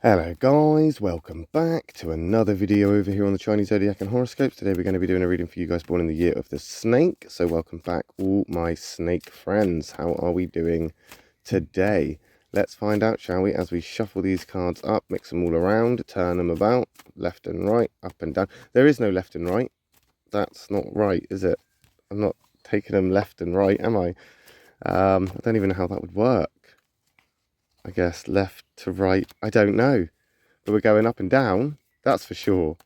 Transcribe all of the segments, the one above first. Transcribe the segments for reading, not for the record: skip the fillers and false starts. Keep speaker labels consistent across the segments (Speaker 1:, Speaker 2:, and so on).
Speaker 1: Hello guys, welcome back to another video over here on the Chinese Zodiac and Horoscopes. Today we're going to be doing a reading for you guys born in the year of the snake. So welcome back all my snake friends. How are we doing today? Let's find out, shall we, as we shuffle these cards up, mix them all around, turn them about, left and right, up and down. There is no left and right. That's not right, is it? I'm not taking them left and right, am I? I don't even know how that would work. I guess left to right, I don't know. But we're going up and down, that's for sure.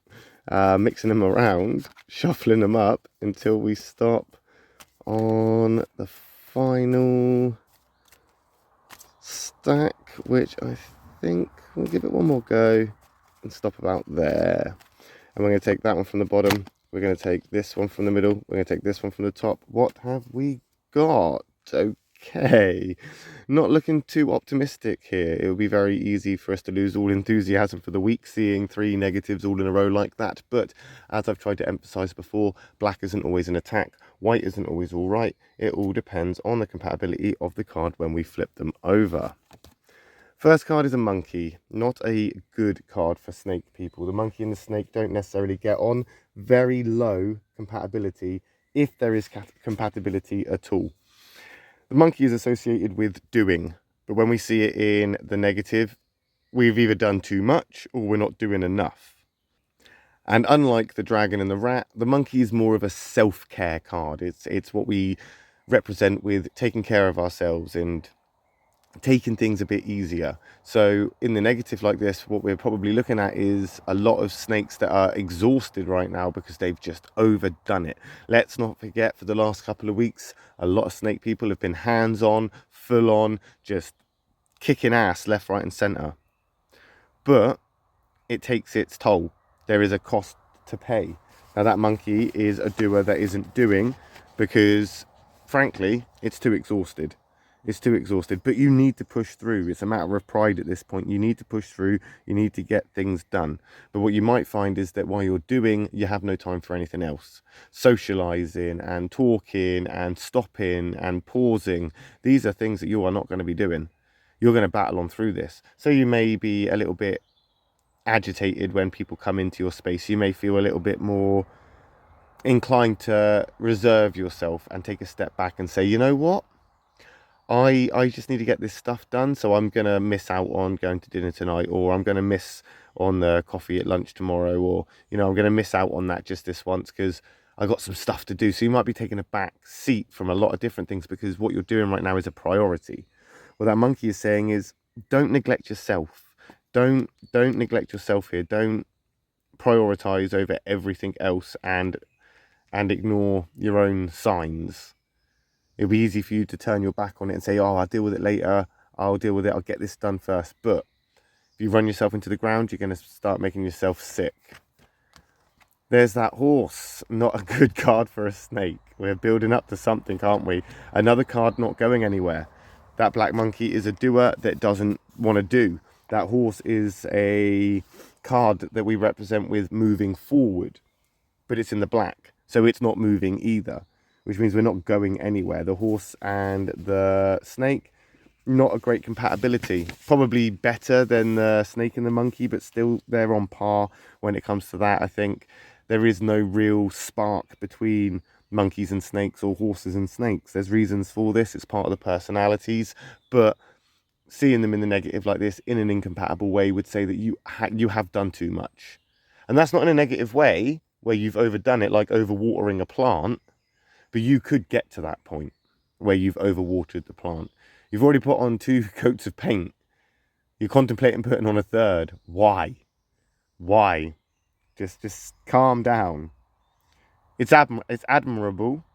Speaker 1: Mixing them around, shuffling them up until we stop on the final stack, which I think we'll give it one more go and stop about there. And we're going to take that one from the bottom. We're going to take this one from the middle. We're going to take this one from the top. What have we got? Okay, not looking too optimistic here. It will be very easy for us to lose all enthusiasm for the week, seeing three negatives all in a row like that. But as I've tried to emphasize before, black isn't always an attack, white isn't always all right. It all depends on the compatibility of the card when we flip them over. First card is a monkey, not a good card for snake people. The monkey and the snake don't necessarily get on. Very low compatibility, if there is compatibility at all. The monkey is associated with doing, but when we see it in the negative, we've either done too much or we're not doing enough. And unlike the dragon and the rat, the monkey is more of a self-care card. It's what we represent with taking care of ourselves and taking things a bit easier. So in the negative like this, what we're probably looking at is a lot of snakes that are exhausted right now because they've just overdone it. Let's not forget, for the last couple of weeks, a lot of snake people have been hands-on, full-on, just kicking ass left, right and center. But it takes its toll. There is a cost to pay. Now that monkey is a doer that isn't doing because, frankly, it's too exhausted. It's too exhausted, but you need to push through. It's a matter of pride at this point. You need to push through. You need to get things done. But what you might find is that while you're doing, you have no time for anything else. Socializing and talking and stopping and pausing. These are things that you are not going to be doing. You're going to battle on through this. So you may be a little bit agitated when people come into your space. You may feel a little bit more inclined to reserve yourself and take a step back and say, you know what? I just need to get this stuff done, so I'm going to miss out on going to dinner tonight, or I'm going to miss on the coffee at lunch tomorrow, or, you know, I'm going to miss out on that just this once because I got some stuff to do. So you might be taking a back seat from a lot of different things because what you're doing right now is a priority. What that monkey is saying is, don't neglect yourself. Don't neglect yourself here. Don't prioritize over everything else and ignore your own signs. It'll be easy for you to turn your back on it and say, oh, I'll deal with it later. I'll deal with it. I'll get this done first. But if you run yourself into the ground, you're going to start making yourself sick. There's that horse. Not a good card for a snake. We're building up to something, aren't we? Another card not going anywhere. That black monkey is a doer that doesn't want to do. That horse is a card that we represent with moving forward. But it's in the black. So it's not moving either, which means we're not going anywhere. The horse and the snake, not a great compatibility. Probably better than the snake and the monkey, but still they're on par when it comes to that. I think there is no real spark between monkeys and snakes or horses and snakes. There's reasons for this. It's part of the personalities, but seeing them in the negative like this in an incompatible way would say that you have done too much. And that's not in a negative way where you've overdone it, like overwatering a plant. But you could get to that point where you've overwatered the plant. You've already put on 2 coats of paint. You're contemplating putting on a third. Why? Why? Just calm down. It's admirable.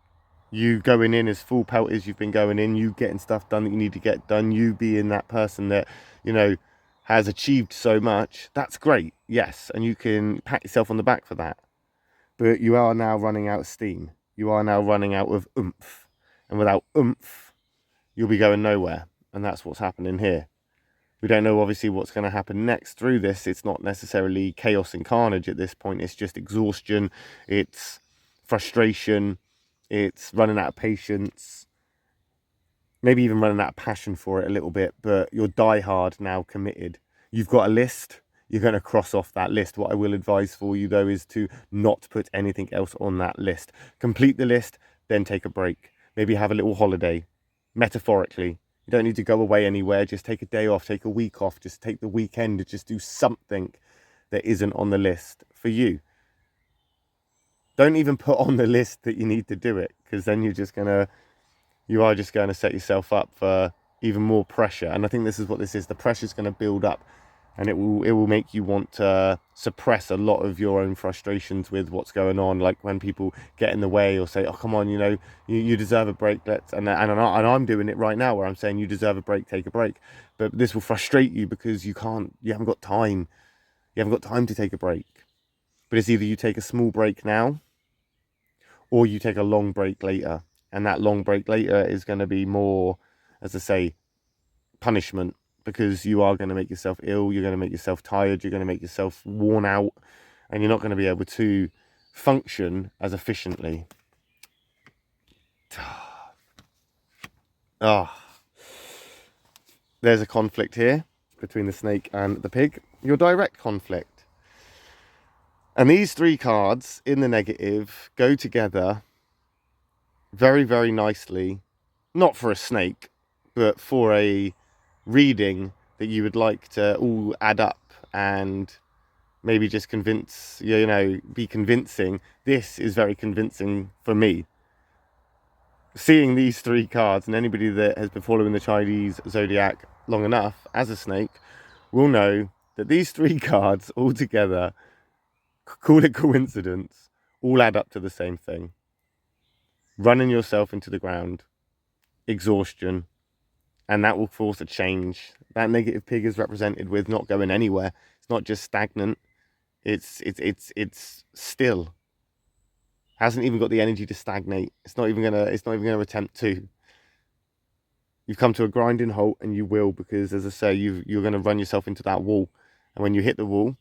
Speaker 1: You going in as full pelt as you've been going in. You getting stuff done that you need to get done. You being that person that, you know, has achieved so much. That's great. Yes. And you can pat yourself on the back for that. But you are now running out of steam. You are now running out of oomph. And without oomph, you'll be going nowhere. And that's what's happening here. We don't know, obviously, what's going to happen next through this. It's not necessarily chaos and carnage at this point. It's just exhaustion. It's frustration. It's running out of patience. Maybe even running out of passion for it a little bit. But you're diehard now committed. You've got a list, you're going to cross off that list. What I will advise for you though is to not put anything else on that list. Complete the list, then take a break. Maybe have a little holiday, metaphorically. You don't need to go away anywhere. Just take a day off, take a week off, just take the weekend, just do something that isn't on the list for you. Don't even put on the list that you need to do it, because then you are just going to set yourself up for even more pressure. And I think this is what this is. The pressure is going to build up, and it will make you want to suppress a lot of your own frustrations with what's going on. Like when people get in the way or say, oh, come on, you deserve a break. And I'm doing it right now where I'm saying you deserve a break, take a break. But this will frustrate you because you haven't got time. You haven't got time to take a break. But it's either you take a small break now or you take a long break later. And that long break later is going to be more, as I say, punishment, because you are going to make yourself ill, you're going to make yourself tired, you're going to make yourself worn out, and you're not going to be able to function as efficiently. There's a conflict here between the snake and the pig, your direct conflict. And these 3 cards in the negative go together very, very nicely, not for a snake, but for a reading that you would like to all add up and maybe just convince, be convincing. This is very convincing for me. Seeing these 3 cards, and anybody that has been following the Chinese Zodiac long enough as a snake will know that these 3 cards all together, call it coincidence, all add up to the same thing. Running yourself into the ground, exhaustion, and that will force a change. That negative pig is represented with not going anywhere. It's not just stagnant. It's still. Hasn't even got the energy to stagnate. It's not even gonna attempt to. You've come to a grinding halt, and you will, because as I say, you're gonna run yourself into that wall. And when you hit the wall,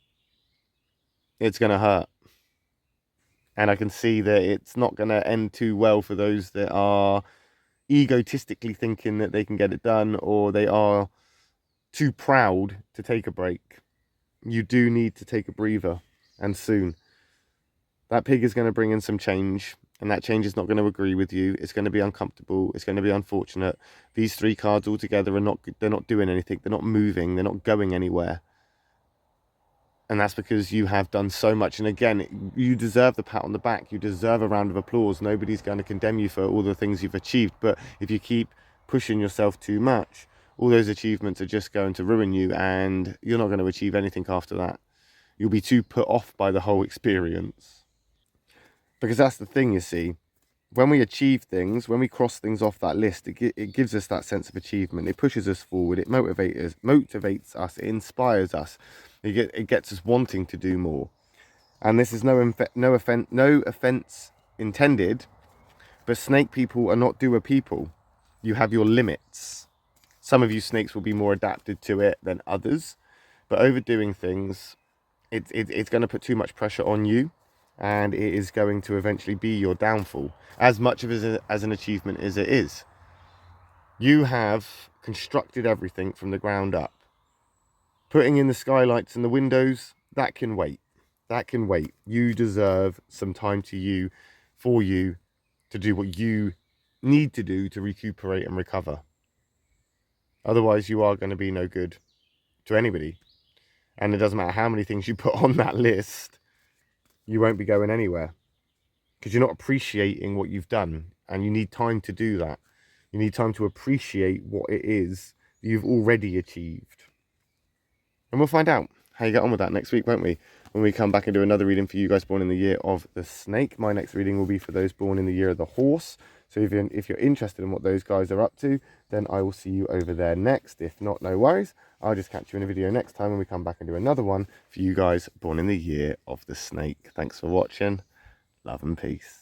Speaker 1: it's gonna hurt. And I can see that it's not gonna end too well for those that are egotistically thinking that they can get it done, or they are too proud to take a break. You do need to take a breather, and soon. That pig is going to bring in some change, and that change is not going to agree with you. It's going to be uncomfortable. It's going to be unfortunate. These 3 cards all together they're not doing anything. They're not moving. They're not going anywhere. And that's because you have done so much. And again, you deserve the pat on the back. You deserve a round of applause. Nobody's going to condemn you for all the things you've achieved. But if you keep pushing yourself too much, all those achievements are just going to ruin you, and you're not going to achieve anything after that. You'll be too put off by the whole experience. Because that's the thing, you see. When we achieve things, when we cross things off that list, it gives us that sense of achievement. It pushes us forward. It motivates us. It inspires us. It gets us wanting to do more. And this is no offense intended, but snake people are not doer people. You have your limits. Some of you snakes will be more adapted to it than others, but overdoing things, it's going to put too much pressure on you, and it is going to eventually be your downfall, as much of it as an achievement as it is. You have constructed everything from the ground up. Putting in the skylights and the windows, that can wait. That can wait. You deserve some time for you to do what you need to do to recuperate and recover. Otherwise, you are going to be no good to anybody. And it doesn't matter how many things you put on that list, you won't be going anywhere. Because you're not appreciating what you've done. And you need time to do that. You need time to appreciate what it is that you've already achieved. And we'll find out how you get on with that next week, won't we? When we come back and do another reading for you guys born in the year of the snake. My next reading will be for those born in the year of the horse. So if you're interested in what those guys are up to, then I will see you over there next. If not, no worries. I'll just catch you in a video next time when we come back and do another one for you guys born in the year of the snake. Thanks for watching. Love and peace.